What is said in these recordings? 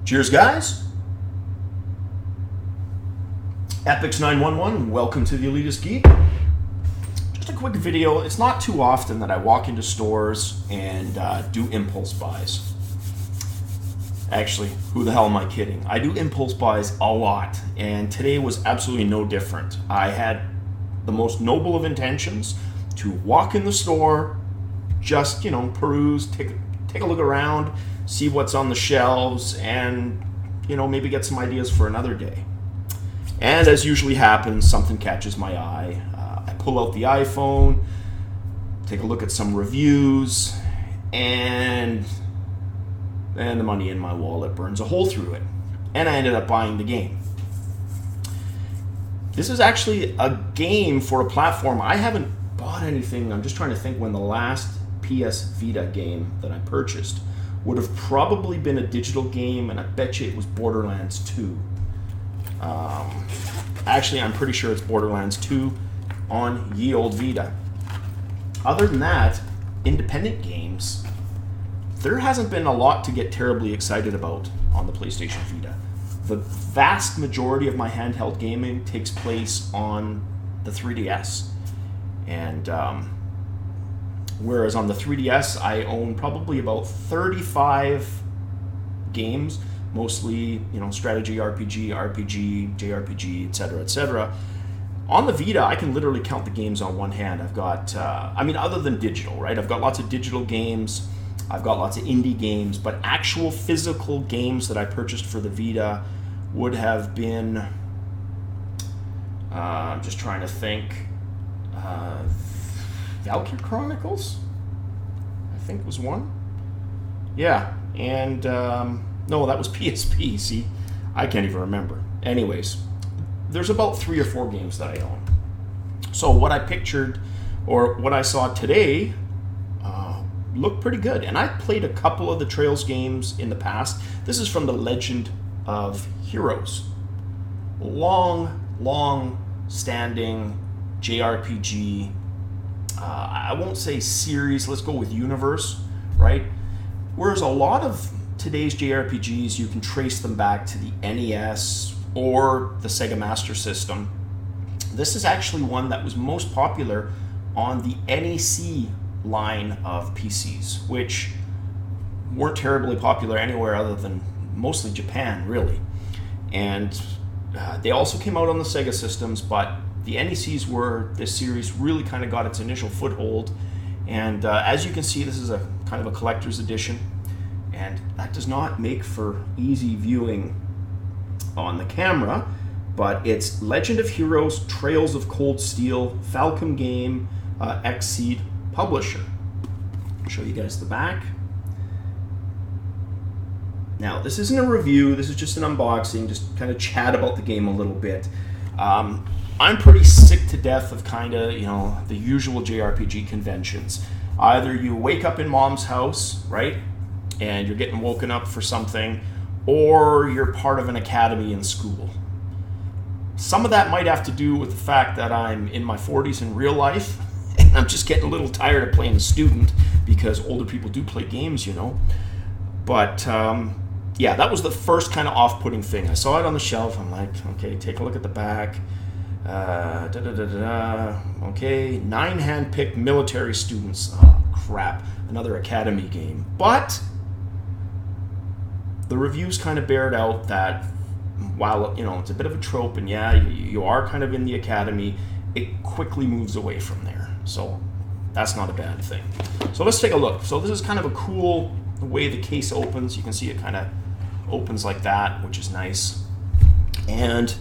Cheers, guys. Epix911, welcome to the Elitist Geek. Just a quick video. It's not too often that I walk into stores and do impulse buys. Actually, who the hell am I kidding? I do impulse buys a lot, and today was absolutely no different. I had the most noble of intentions to walk in the store, just, peruse, take a look around, see what's on the shelves, and, maybe get some ideas for another day. And as usually happens, something catches my eye. I pull out the iPhone, take a look at some reviews, and the money in my wallet burns a hole through it. And I ended up buying the game. This is actually a game for a platform. I haven't bought anything. I'm just trying to think when the last PS Vita game that I purchased would have probably been a digital game, and I bet you it was Borderlands 2. Actually, I'm pretty sure it's Borderlands 2 on ye old Vita. Other than that, independent games, there hasn't been a lot to get terribly excited about on the PlayStation Vita. The vast majority of my handheld gaming takes place on the 3DS. And whereas on the 3DS, I own probably about 35 games, mostly, strategy, RPG, JRPG, etc., etc. On the Vita, I can literally count the games on one hand. I've got, other than digital, right? I've got lots of digital games. I've got lots of indie games, but actual physical games that I purchased for the Vita would have been, I'm just trying to think, Valkyrie Chronicles, I think was one. Yeah, and no, that was PSP, see? I can't even remember. Anyways, there's about 3 or 4 games that I own. So what I pictured, or what I saw today, looked pretty good. And I played a couple of the Trails games in the past. This is from the Legend of Heroes. Long standing JRPG. I won't say series, let's go with universe, right? Whereas a lot of today's JRPGs, you can trace them back to the NES or the Sega Master System. This is actually one that was most popular on the NEC line of PCs, which weren't terribly popular anywhere other than mostly Japan, really. And they also came out on the Sega systems, but the NECs were this series really kind of got its initial foothold. And as you can see, this is a kind of a collector's edition, and that does not make for easy viewing on the camera, but it's Legend of Heroes, Trails of Cold Steel, Falcom Game, Xseed publisher. I'll show you guys the back. Now, this isn't a review, this is just an unboxing, just kind of chat about the game a little bit. I'm pretty sick to death of kind of, the usual JRPG conventions. Either you wake up in mom's house, right, and you're getting woken up for something, or you're part of an academy in school. Some of that might have to do with the fact that I'm in my 40s in real life, and I'm just getting a little tired of playing the student, because older people do play games, But, yeah, that was the first kind of off-putting thing. I saw it on the shelf. I'm like, okay, take a look at the back. Okay, 9 hand-picked military students. Oh, crap. Another academy game. But the reviews kind of bared out that while, it's a bit of a trope, and yeah, you are kind of in the academy, it quickly moves away from there. So that's not a bad thing. So let's take a look. So this is kind of a cool way the case opens. You can see it kind of opens like that, which is nice. And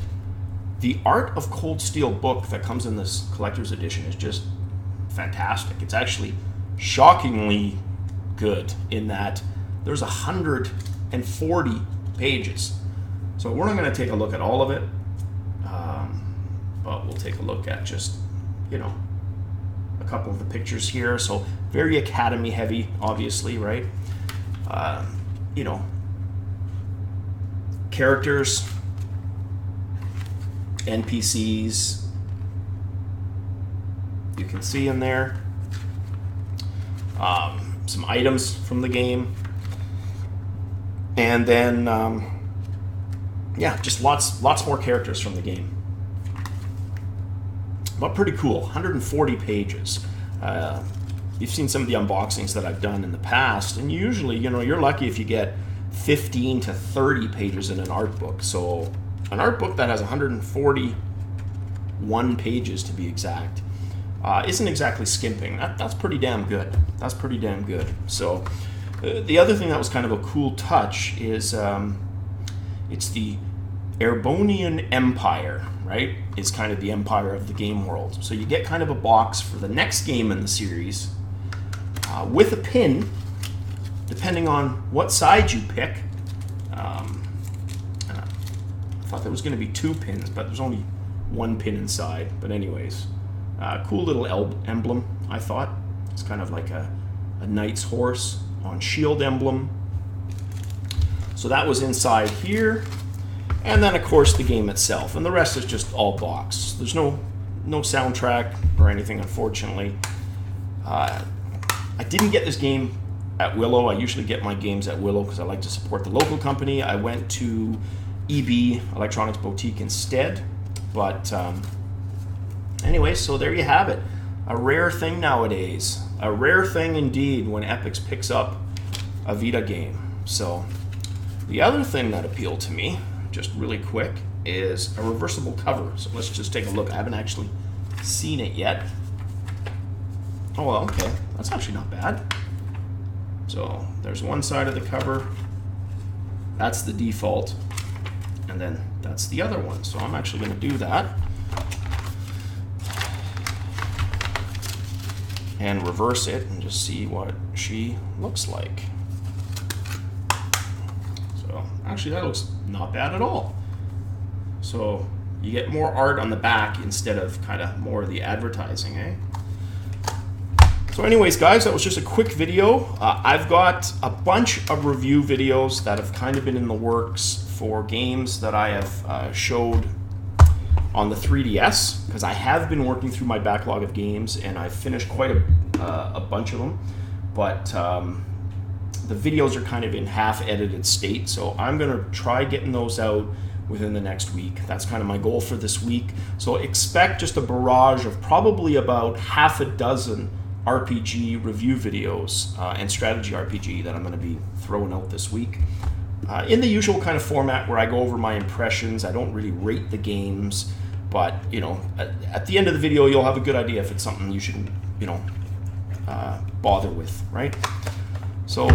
the Art of Cold Steel book that comes in this collector's edition is just fantastic. It's actually shockingly good in that there's 140 pages. So we're not going to take a look at all of it, but we'll take a look at just, a couple of the pictures here. So very academy heavy, obviously, right? Characters, NPCs, you can see in there. Some items from the game. And then, yeah, just lots more characters from the game. But pretty cool, 140 pages. You've seen some of the unboxings that I've done in the past, and usually, you know, you're lucky if you get 15 to 30 pages in an art book. So an art book that has 141 pages to be exact isn't exactly skimping. That's pretty damn good. That's pretty damn good. So the other thing that was kind of a cool touch is it's the Erebonian Empire, right? Is kind of the empire of the game world. So you get kind of a box for the next game in the series with a pin, depending on what side you pick. I thought there was going to be 2 pins, but there's only 1 pin inside. But anyways, cool little emblem, I thought. It's kind of like a knight's horse on shield emblem. So that was inside here. And then, of course, the game itself. And the rest is just all box. There's no soundtrack or anything, unfortunately. I didn't get this game at Willow. I usually get my games at Willow because I like to support the local company. I went to EB, Electronics Boutique, instead. But anyway, so there you have it. A rare thing nowadays. A rare thing indeed when Epix picks up a Vita game. So the other thing that appealed to me, just really quick, is a reversible cover. So let's just take a look. I haven't actually seen it yet. Oh, well, okay. That's actually not bad. So there's one side of the cover. That's the default. And then that's the other one. So I'm actually going to do that. And reverse it and just see what she looks like. So actually that looks not bad at all. So you get more art on the back instead of kind of more of the advertising, eh? So anyways, guys, that was just a quick video. I've got a bunch of review videos that have kind of been in the works for games that I have showed on the 3DS, because I have been working through my backlog of games and I've finished quite a bunch of them, but the videos are kind of in half-edited state, so I'm going to try getting those out within the next week. That's kind of my goal for this week. So expect just a barrage of probably about half a dozen RPG review videos and strategy RPG that I'm going to be throwing out this week. In the usual kind of format where I go over my impressions. I don't really rate the games, but you know, at the end of the video, you'll have a good idea if it's something you should, you know, bother with, right? So,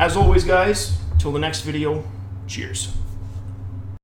as always, guys, till the next video, cheers.